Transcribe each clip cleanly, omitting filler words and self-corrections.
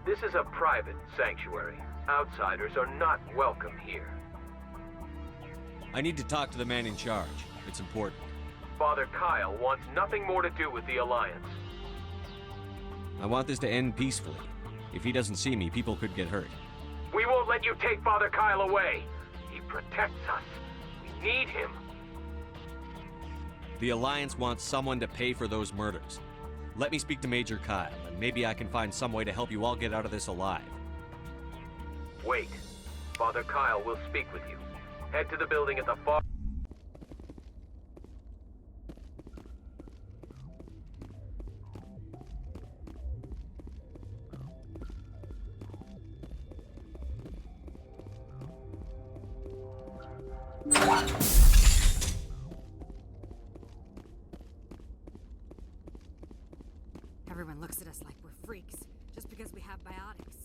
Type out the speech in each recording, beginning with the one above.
This is a private sanctuary. Outsiders are not welcome here. I need to talk to the man in charge. It's important. Father Kyle wants nothing more to do with the Alliance. I want this to end peacefully. If he doesn't see me, people could get hurt. We won't let you take Father Kyle away. He protects us. We need him. The Alliance wants someone to pay for those murders. Let me speak to Major Kyle, and maybe I can find some way to help you all get out of this alive. Wait. Father Kyle will speak with you. Head to the building at the far... Everyone looks at us like we're freaks, just because we have biotics.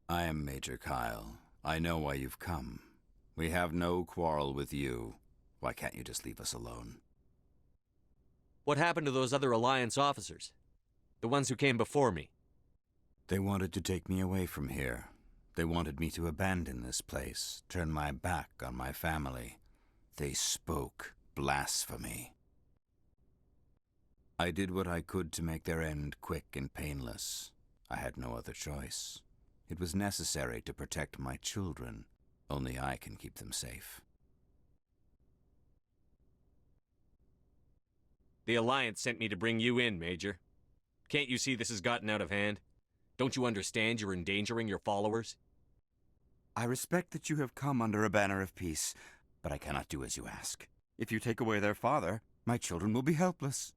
I am Major Kyle. I know why you've come. We have no quarrel with you. Why can't you just leave us alone? What happened to those other Alliance officers? The ones who came before me? They wanted to take me away from here. They wanted me to abandon this place, turn my back on my family. They spoke blasphemy. I did what I could to make their end quick and painless. I had no other choice. It was necessary to protect my children. Only I can keep them safe. The Alliance sent me to bring you in, Major. Can't you see this has gotten out of hand? Don't you understand you're endangering your followers? I respect that you have come under a banner of peace, but I cannot do as you ask. If you take away their father, my children will be helpless.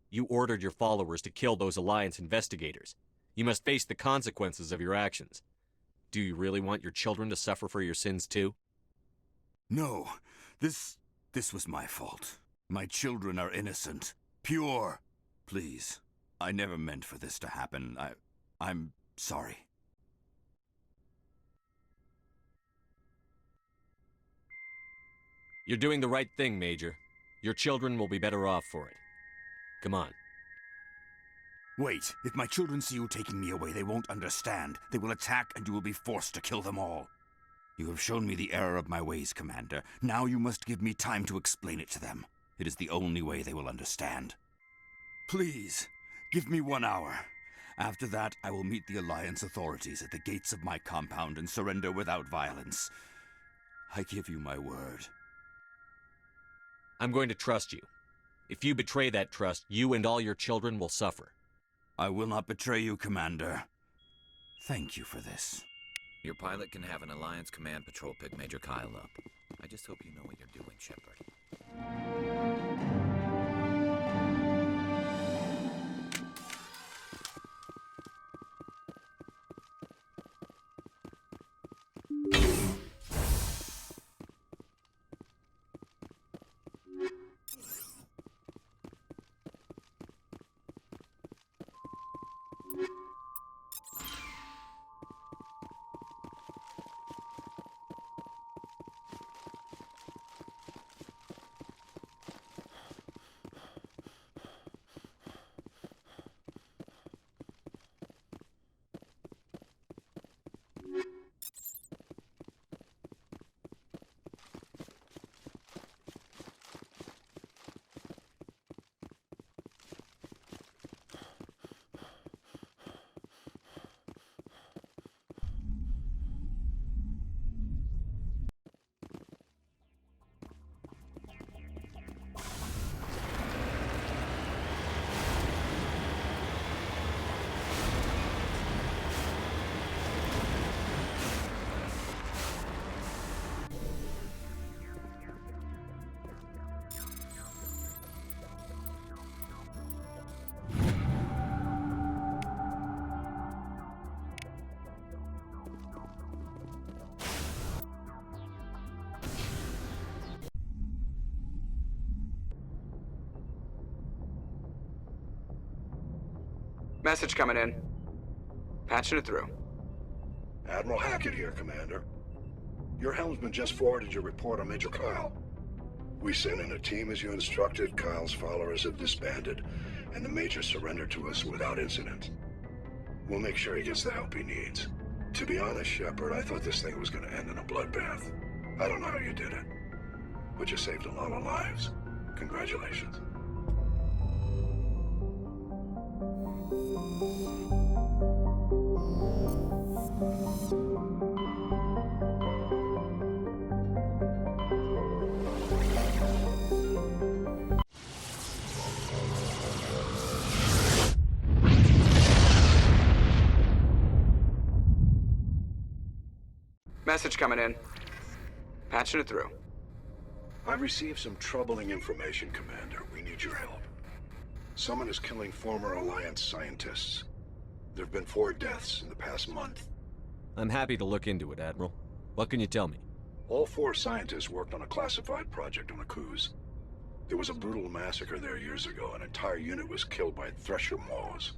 You ordered your followers to kill those Alliance investigators. You must face the consequences of your actions. Do you really want your children to suffer for your sins too? No, this was my fault. My children are innocent, pure. Please, I never meant for this to happen. I'm sorry. You're doing the right thing, Major. Your children will be better off for it. Come on. Wait, if my children see you taking me away, they won't understand. They will attack and you will be forced to kill them all. You have shown me the error of my ways, Commander. Now you must give me time to explain it to them. It is the only way they will understand. Please, give me 1 hour. After that, I will meet the Alliance authorities at the gates of my compound and surrender without violence. I give you my word. I'm going to trust you. If you betray that trust, you and all your children will suffer. I will not betray you, Commander. Thank you for this. Your pilot can have an Alliance Command Patrol pick Major Kyle up. I just hope you know what you're doing, Shepard. Message coming in. Patching it through. Admiral Hackett here, Commander. Your helmsman just forwarded your report on Major Kyle. We sent in a team as you instructed. Kyle's followers have disbanded, and the Major surrendered to us without incident. We'll make sure he gets the help he needs. To be honest, Shepard, I thought this thing was gonna end in a bloodbath. I don't know how you did it, but you saved a lot of lives. Congratulations. Message coming in. Patching it through. I've received some troubling information, Commander. We need your help. Someone is killing former Alliance scientists. There have been 4 deaths in the past month. I'm happy to look into it, Admiral. What can you tell me? All 4 scientists worked on a classified project on Akuz. There was a brutal massacre there years ago. An entire unit was killed by Thresher Maws.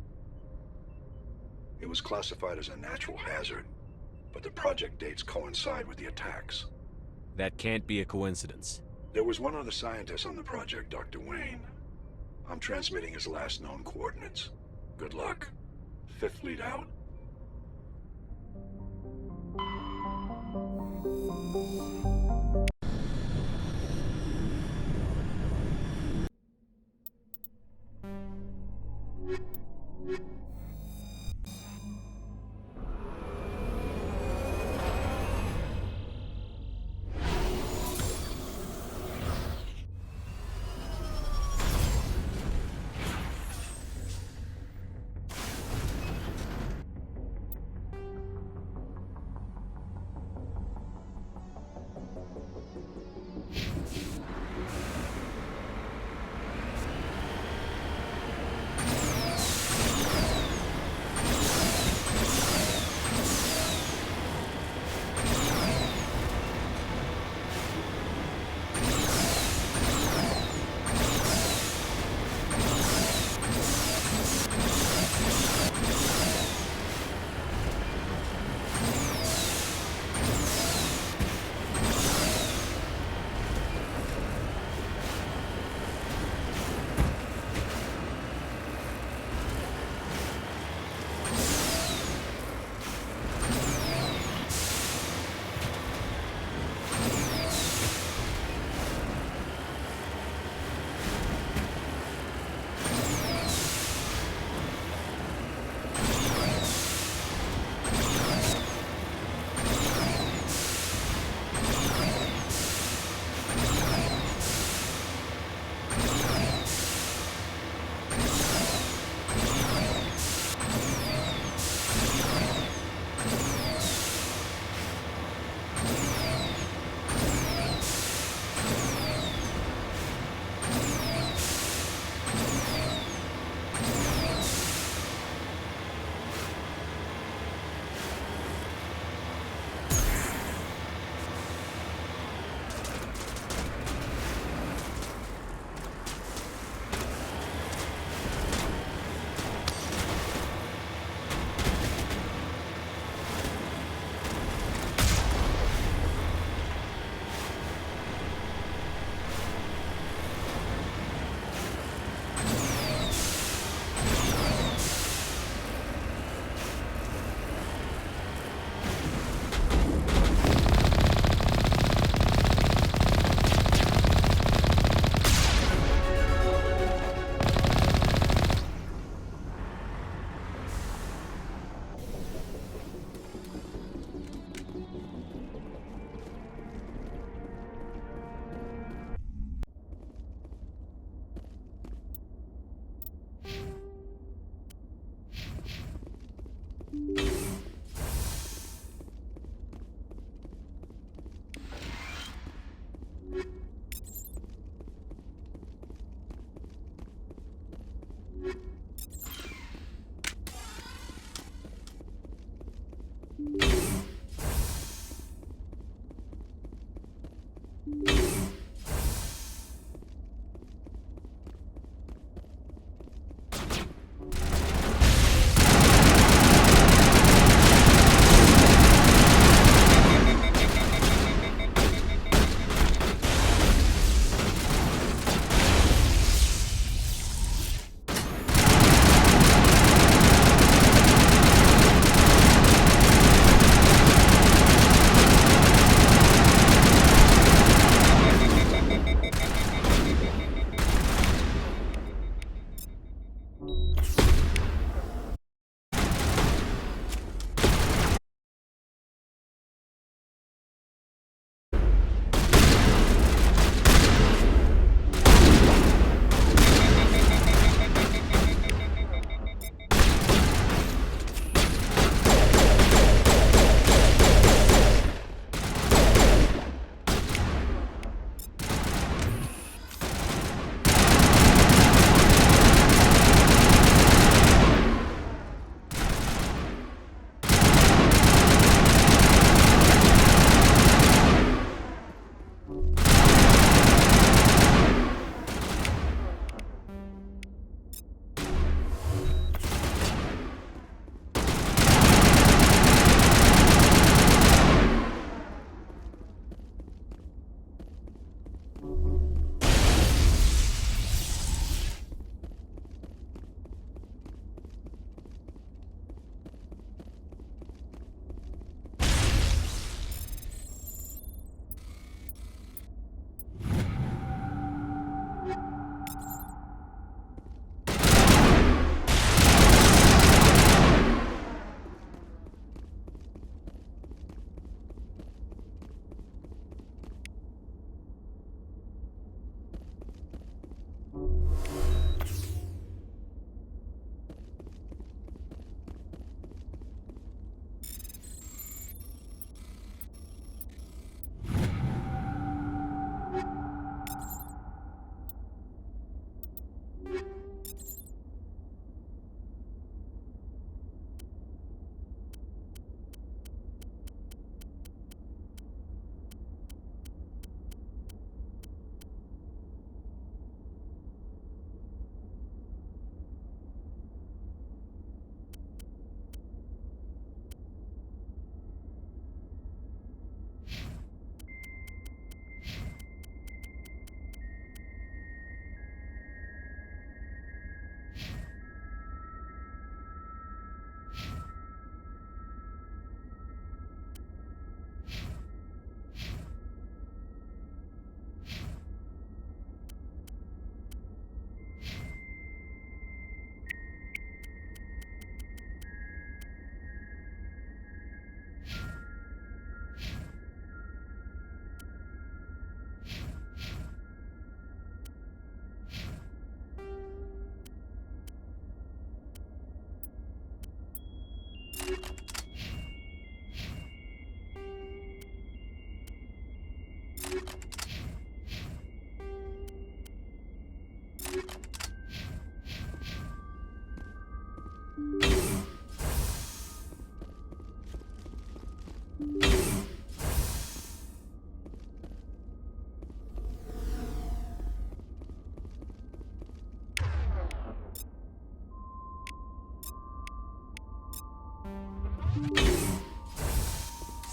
It was classified as a natural hazard, but the project dates coincide with the attacks. That can't be a coincidence. There was one other scientist on the project, Dr. Wayne. I'm transmitting his last known coordinates. Good luck. 5th Fleet out.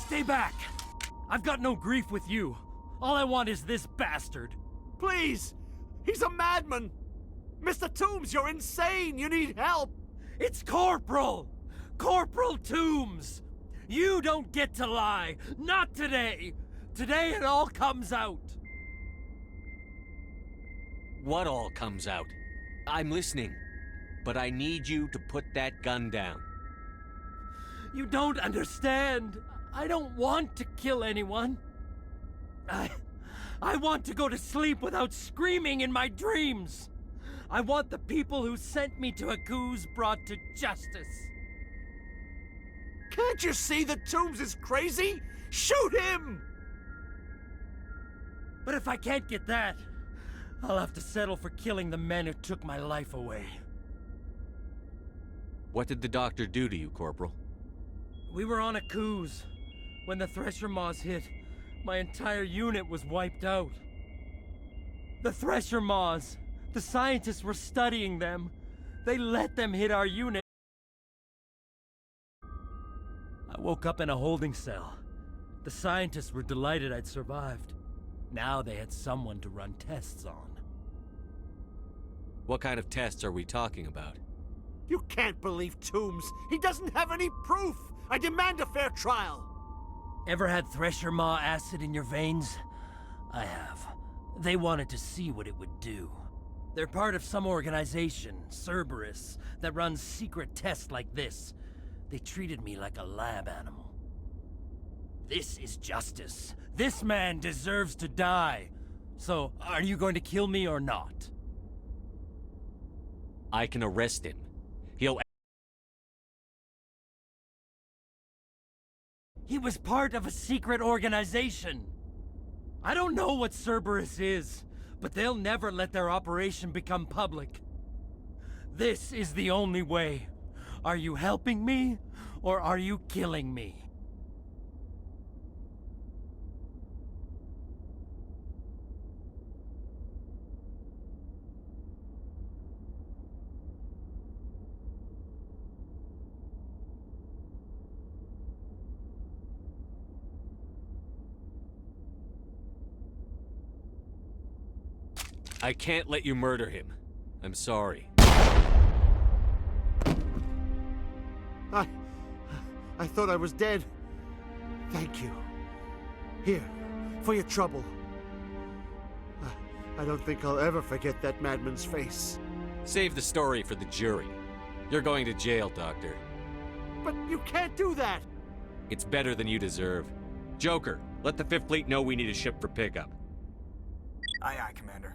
Stay back! I've got no grief with you. All I want is this bastard. Please! He's a madman! Mr. Toombs, you're insane! You need help! It's Corporal! Corporal Toombs! You don't get to lie! Not today! Today it all comes out! What all comes out? I'm listening. But I need you to put that gun down. You don't understand. I don't want to kill anyone. I want to go to sleep without screaming in my dreams. I want the people who sent me to Akuz brought to justice. Can't you see that Toombs is crazy? Shoot him! But if I can't get that, I'll have to settle for killing the men who took my life away. What did the doctor do to you, Corporal? We were on Akuz. When the Thresher Maws hit, my entire unit was wiped out. The Thresher Maws, the scientists were studying them. They let them hit our unit. I woke up in a holding cell. The scientists were delighted I'd survived. Now they had someone to run tests on. What kind of tests are we talking about? You can't believe Toombs. He doesn't have any proof. I demand a fair trial. Ever had Thresher Maw acid in your veins? I have. They wanted to see what it would do. They're part of some organization, Cerberus, that runs secret tests like this. They treated me like a lab animal. This is justice. This man deserves to die. So, are you going to kill me or not? I can arrest him. He was part of a secret organization. I don't know what Cerberus is, but they'll never let their operation become public. This is the only way. Are you helping me, or are you killing me? I can't let you murder him. I'm sorry. I thought I was dead. Thank you. Here, for your trouble. I don't think I'll ever forget that madman's face. Save the story for the jury. You're going to jail, Doctor. But you can't do that! It's better than you deserve. Joker, let the 5th Fleet know we need a ship for pickup. Aye, aye, Commander.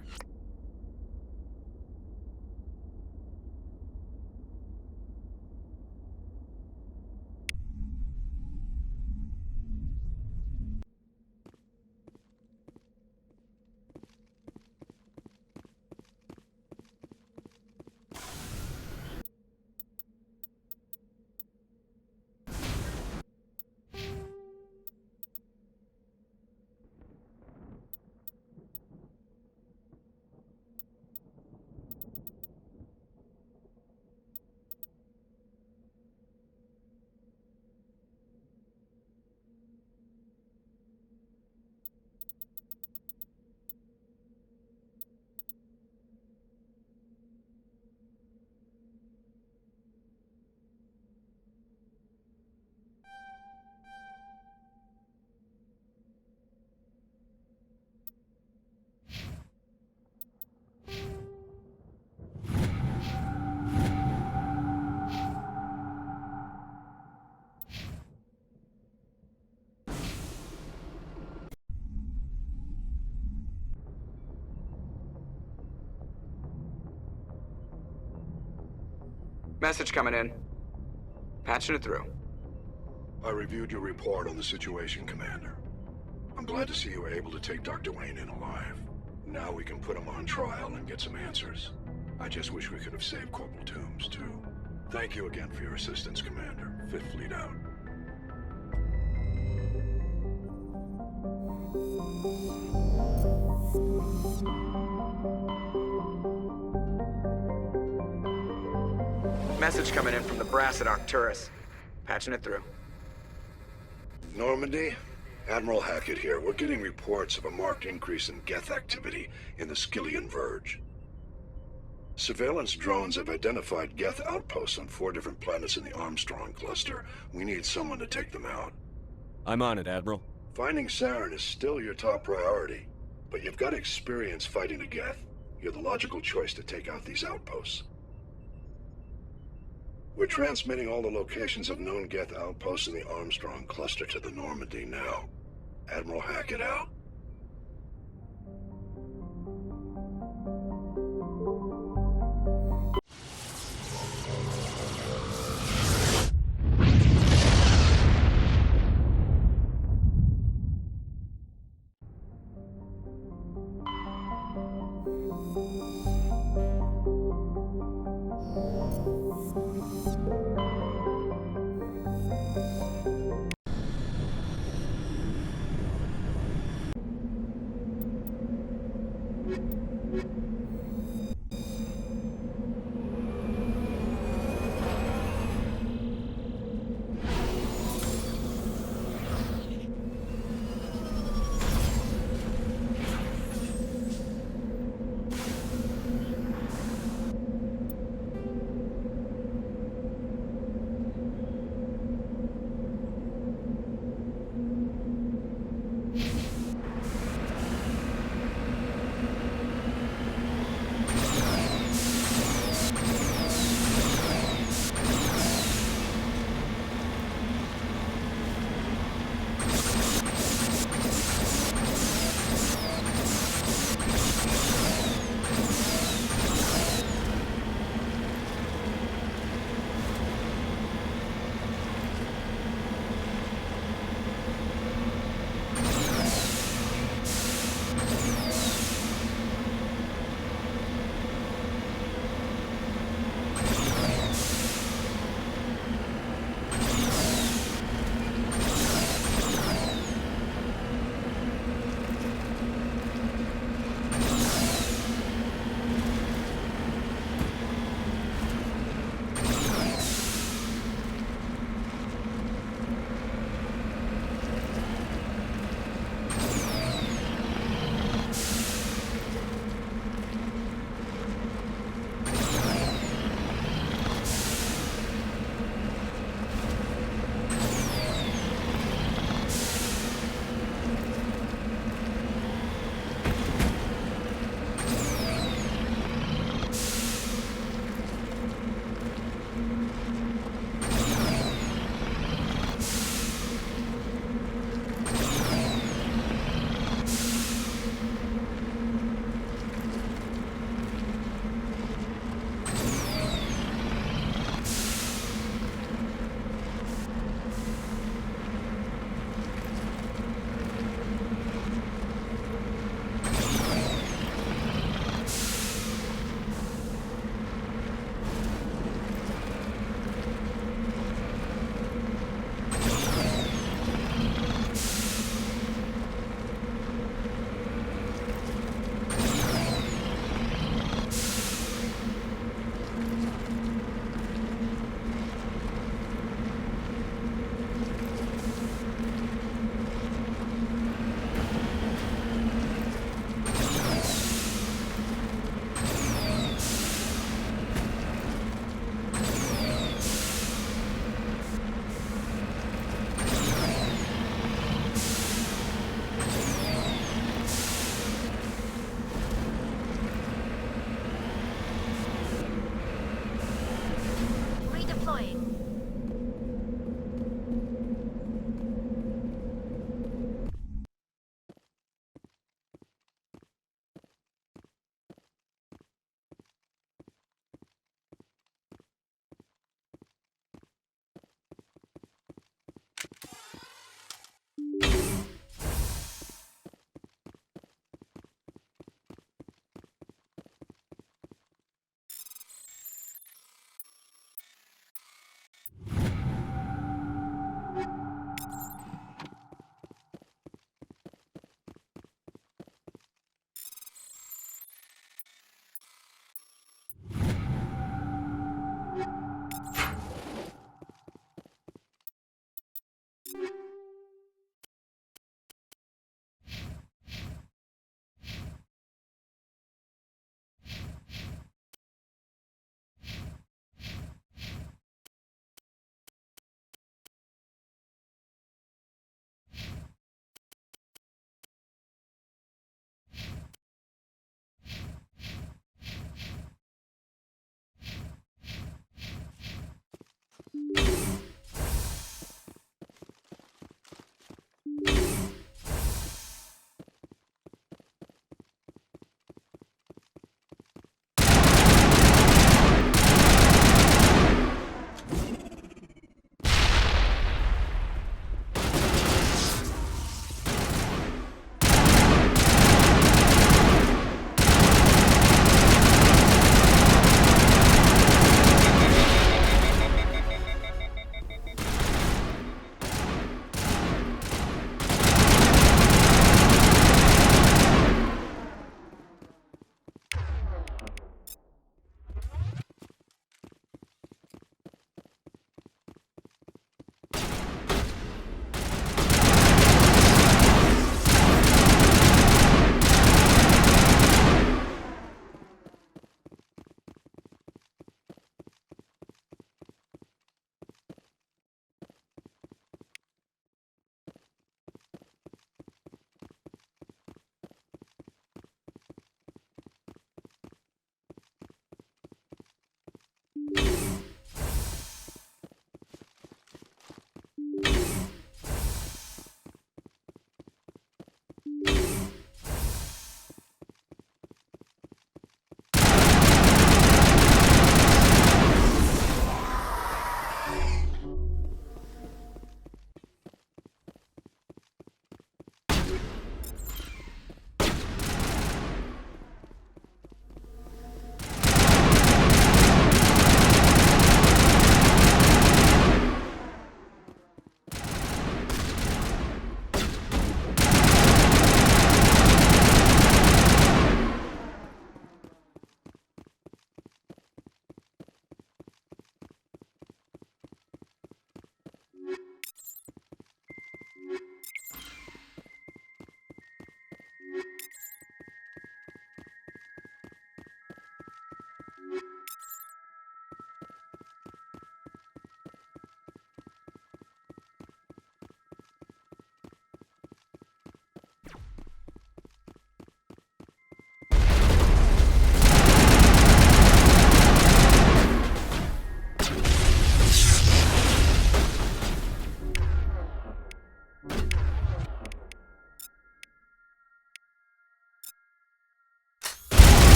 Message coming in. Patching it through. I reviewed your report on the situation, Commander. I'm glad to see you were able to take Dr. Wayne in alive. Now we can put him on trial and get some answers. I just wish we could have saved Corporal Toombs, too. Thank you again for your assistance, Commander. Fifth Fleet out. Message coming in from the brass at Arcturus. Patching it through. Normandy? Admiral Hackett here. We're getting reports of a marked increase in Geth activity in the Skyllian Verge. Surveillance drones have identified Geth outposts on 4 different planets in the Armstrong cluster. We need someone to take them out. I'm on it, Admiral. Finding Saren is still your top priority, but you've got experience fighting the Geth. You're the logical choice to take out these outposts. We're transmitting all the locations of known Geth outposts in the Armstrong cluster to the Normandy now. Admiral Hackett out.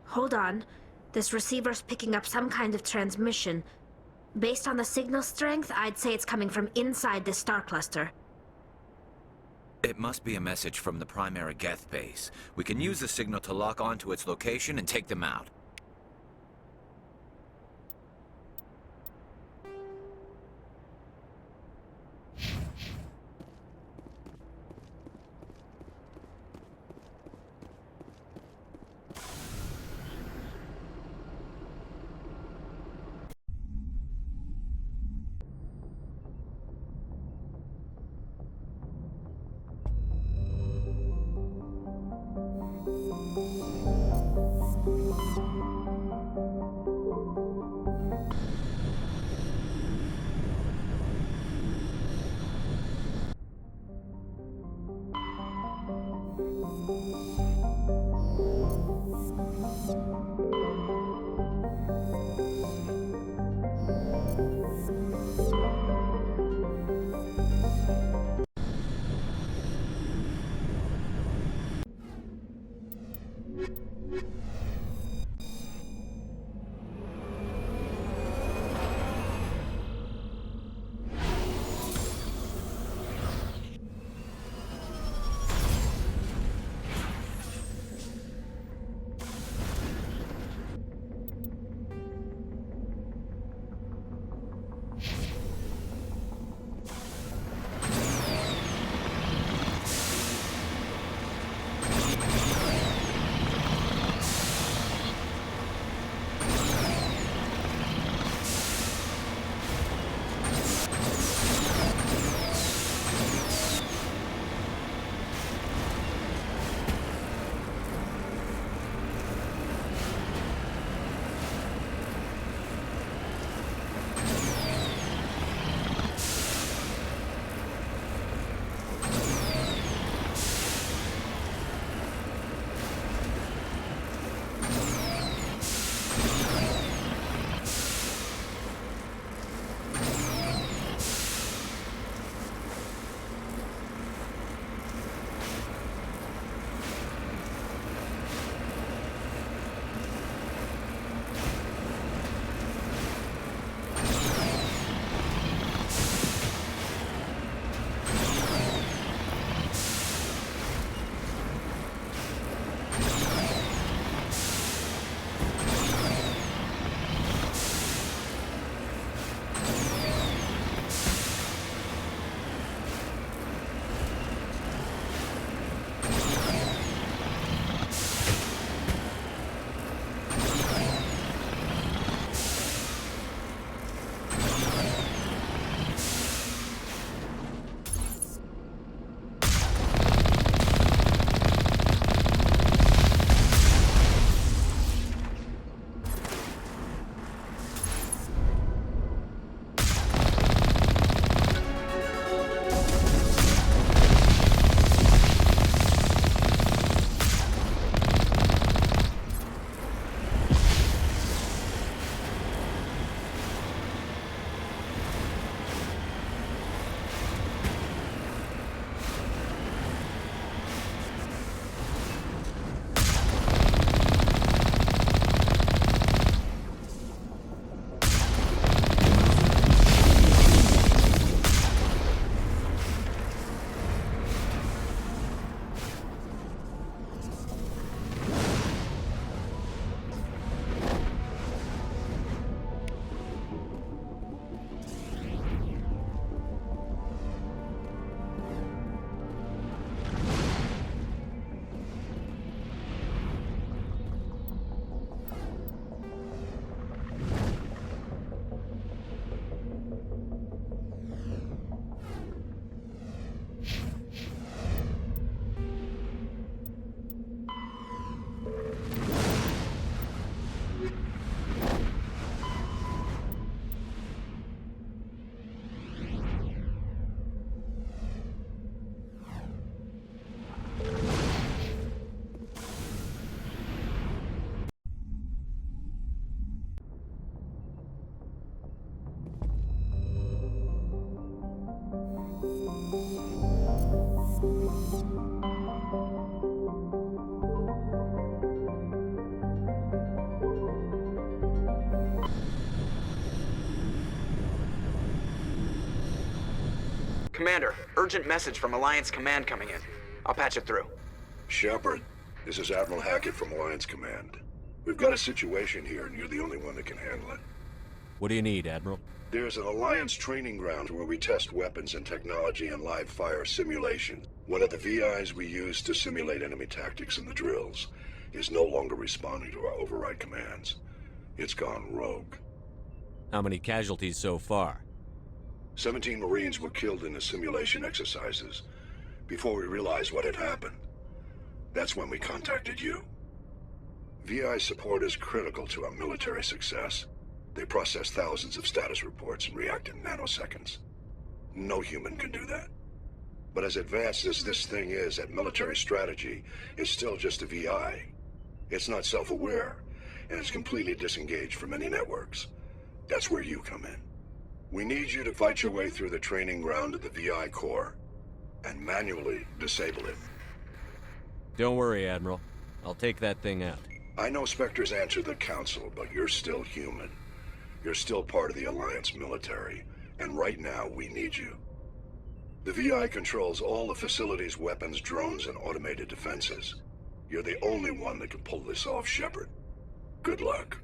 Hold on. This receiver's picking up some kind of transmission. Based on the signal strength, I'd say it's coming from inside this star cluster. It must be a message from the primary Geth base. We can use the signal to lock onto its location and take them out. Commander, urgent message from Alliance Command coming in. I'll patch it through. Shepard, this is Admiral Hackett from Alliance Command. We've got a situation here, and you're the only one that can handle it. What do you need, Admiral? There's an Alliance training ground where we test weapons and technology in live fire simulation. One of the VIs we use to simulate enemy tactics in the drills is no longer responding to our override commands. It's gone rogue. How many casualties so far? 17 Marines were killed in the simulation exercises before we realized what had happened. That's when we contacted you. VI support is critical to our military success. They process thousands of status reports and react in nanoseconds. No human can do that. But as advanced as this thing is at military strategy, it's still just a VI. It's not self-aware, and it's completely disengaged from any networks. That's where you come in. We need you to fight your way through the training ground of the VI core and manually disable it. Don't worry, Admiral. I'll take that thing out. I know Spectres answer the Council, but you're still human. You're still part of the Alliance military, and right now we need you. The VI controls all the facility's weapons, drones, and automated defenses. You're the only one that can pull this off, Shepard. Good luck.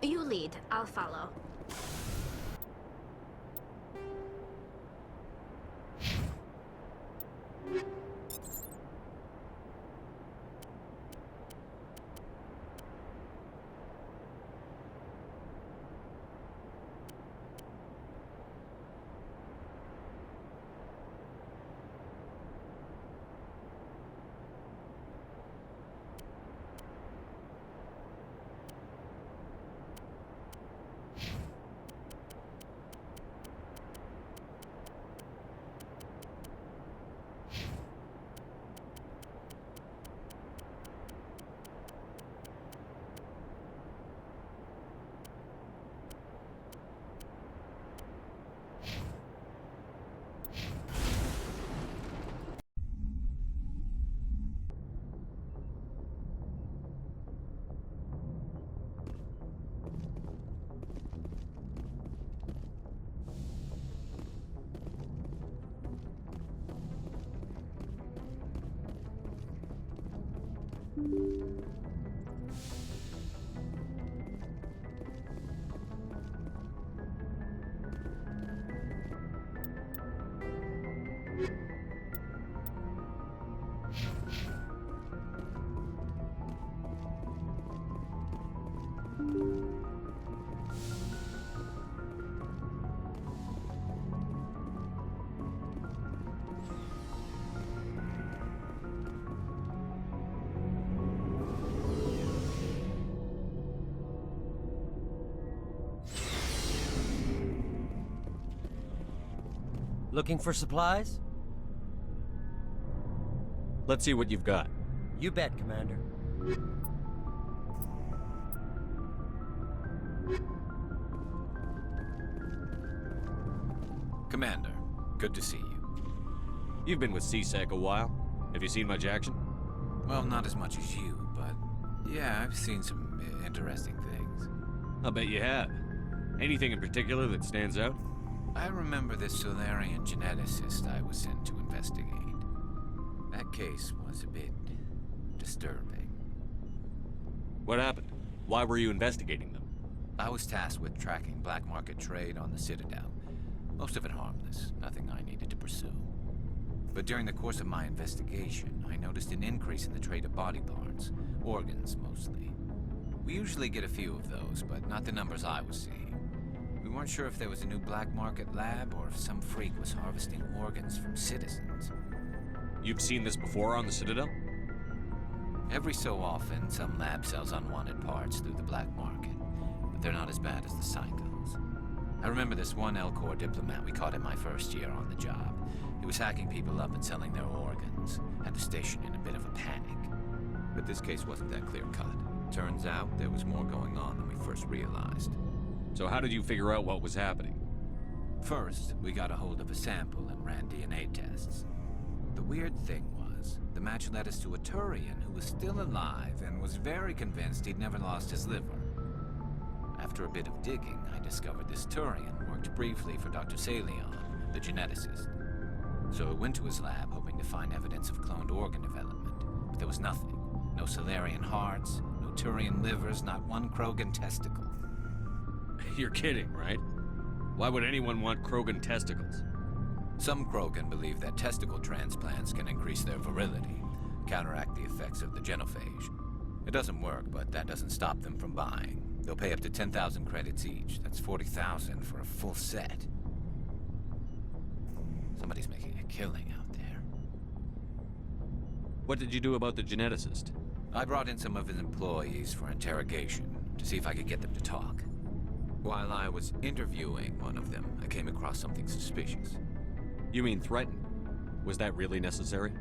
You lead. I'll follow. Looking for supplies? Let's see what you've got. You bet, Commander. Commander, good to see you. You've been with CSEC a while. Have you seen much action? Well, not as much as you, but yeah, I've seen some interesting things. I'll bet you have. Anything in particular that stands out? I remember this Solarian geneticist I was sent to investigate. That case was a bit disturbing. What happened? Why were you investigating them? I was tasked with tracking black market trade on the Citadel. Most of it harmless, nothing I needed to pursue. But during the course of my investigation, I noticed an increase in the trade of body parts, organs mostly. We usually get a few of those, but not the numbers I was seeing. We weren't sure if there was a new black market lab or if some freak was harvesting organs from citizens. You've seen this before on the Citadel? Every so often, some lab sells unwanted parts through the black market, but they're not as bad as the psychos. I remember this one L-Corps diplomat we caught in my first year on the job. He was hacking people up and selling their organs. Had the station in a bit of a panic. But this case wasn't that clear-cut. Turns out there was more going on than we first realized. So how did you figure out what was happening? First, we got a hold of a sample and ran DNA tests. The weird thing was, the match led us to a Turian who was still alive and was very convinced he'd never lost his liver. After a bit of digging, I discovered this Turian worked briefly for Dr. Salion, the geneticist. So I went to his lab hoping to find evidence of cloned organ development, but there was nothing. No Solarian hearts, no Turian livers, not one Krogan testicle. You're kidding, right? Why would anyone want Krogan testicles? Some Krogan believe that testicle transplants can increase their virility, counteract the effects of the genophage. It doesn't work, but that doesn't stop them from buying. They'll pay up to 10,000 credits each. That's 40,000 for a full set. Somebody's making a killing out there. What did you do about the geneticist? I brought in some of his employees for interrogation, to see if I could get them to talk. While I was interviewing one of them, I came across something suspicious. You mean threatened? Was that really necessary?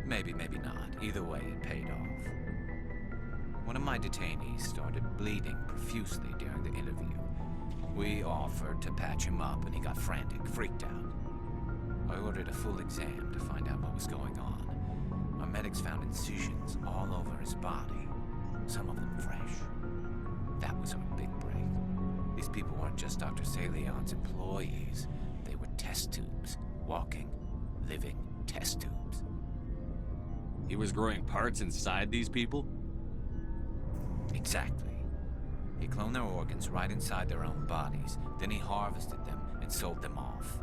Maybe, maybe not. Either way, it paid off. One of my detainees started bleeding profusely during the interview. We offered to patch him up, and he got frantic, freaked out. I ordered a full exam to find out what was going on. Our medics found incisions all over his body, some of them fresh. That was our big break. These people weren't just Dr. Salion's employees. They were test tubes. Walking, living test tubes. He was growing parts inside these people? Exactly. He cloned their organs right inside their own bodies. Then he harvested them and sold them off.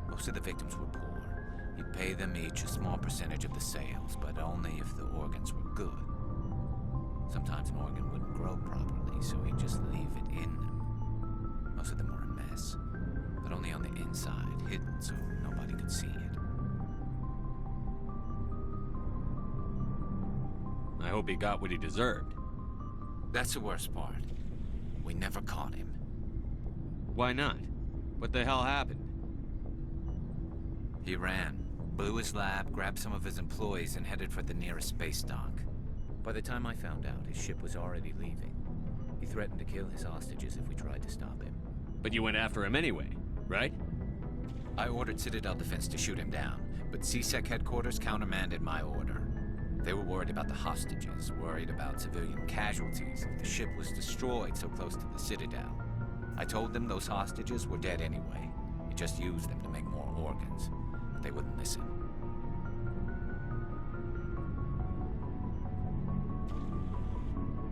Most of the victims were poor. He'd pay them each a small percentage of the sales, but only if the organs were good. Sometimes an organ wouldn't grow properly, so he'd just leave it in them. Most of them were a mess, but only on the inside, hidden so nobody could see it. I hope he got what he deserved. That's the worst part. We never caught him. Why not? What the hell happened? He ran, blew his lab, grabbed some of his employees, and headed for the nearest space dock. By the time I found out, his ship was already leaving. He threatened to kill his hostages if we tried to stop him. But you went after him anyway, right? I ordered Citadel Defense to shoot him down, but CSEC headquarters countermanded my order. They were worried about the hostages, worried about civilian casualties if the ship was destroyed so close to the Citadel. I told them those hostages were dead anyway. We just used them to make more organs. But they wouldn't listen.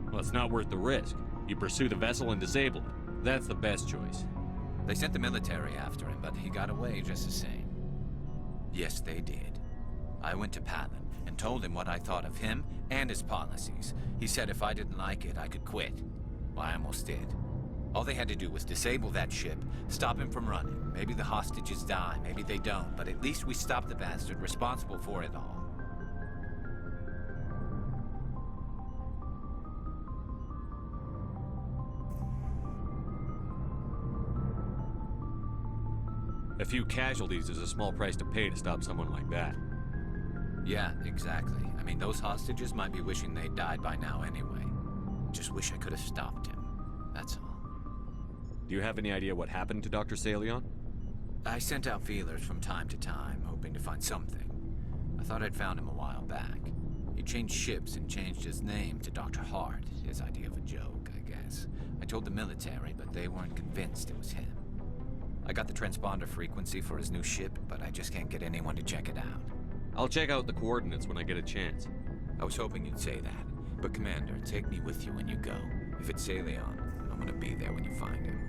Well, it's not worth the risk. You pursue the vessel and disable it. That's the best choice. They sent the military after him, but he got away just the same. Yes, they did. I went to Palin and told him what I thought of him and his policies. He said if I didn't like it, I could quit. Well, I almost did. All they had to do was disable that ship, stop him from running. Maybe the hostages die, maybe they don't, but at least we stopped the bastard responsible for it all. A few casualties is a small price to pay to stop someone like that. Yeah, exactly. I mean, those hostages might be wishing they'd died by now anyway. Just wish I could have stopped him. That's all. Do you have any idea what happened to Dr. Salion? I sent out feelers from time to time, hoping to find something. I thought I'd found him a while back. He changed ships and changed his name to Dr. Hart, his idea of a joke, I guess. I told the military, but they weren't convinced it was him. I got the transponder frequency for his new ship, but I just can't get anyone to check it out. I'll check out the coordinates when I get a chance. I was hoping you'd say that. But Commander, take me with you when you go. If it's Salion, I'm gonna be there when you find him.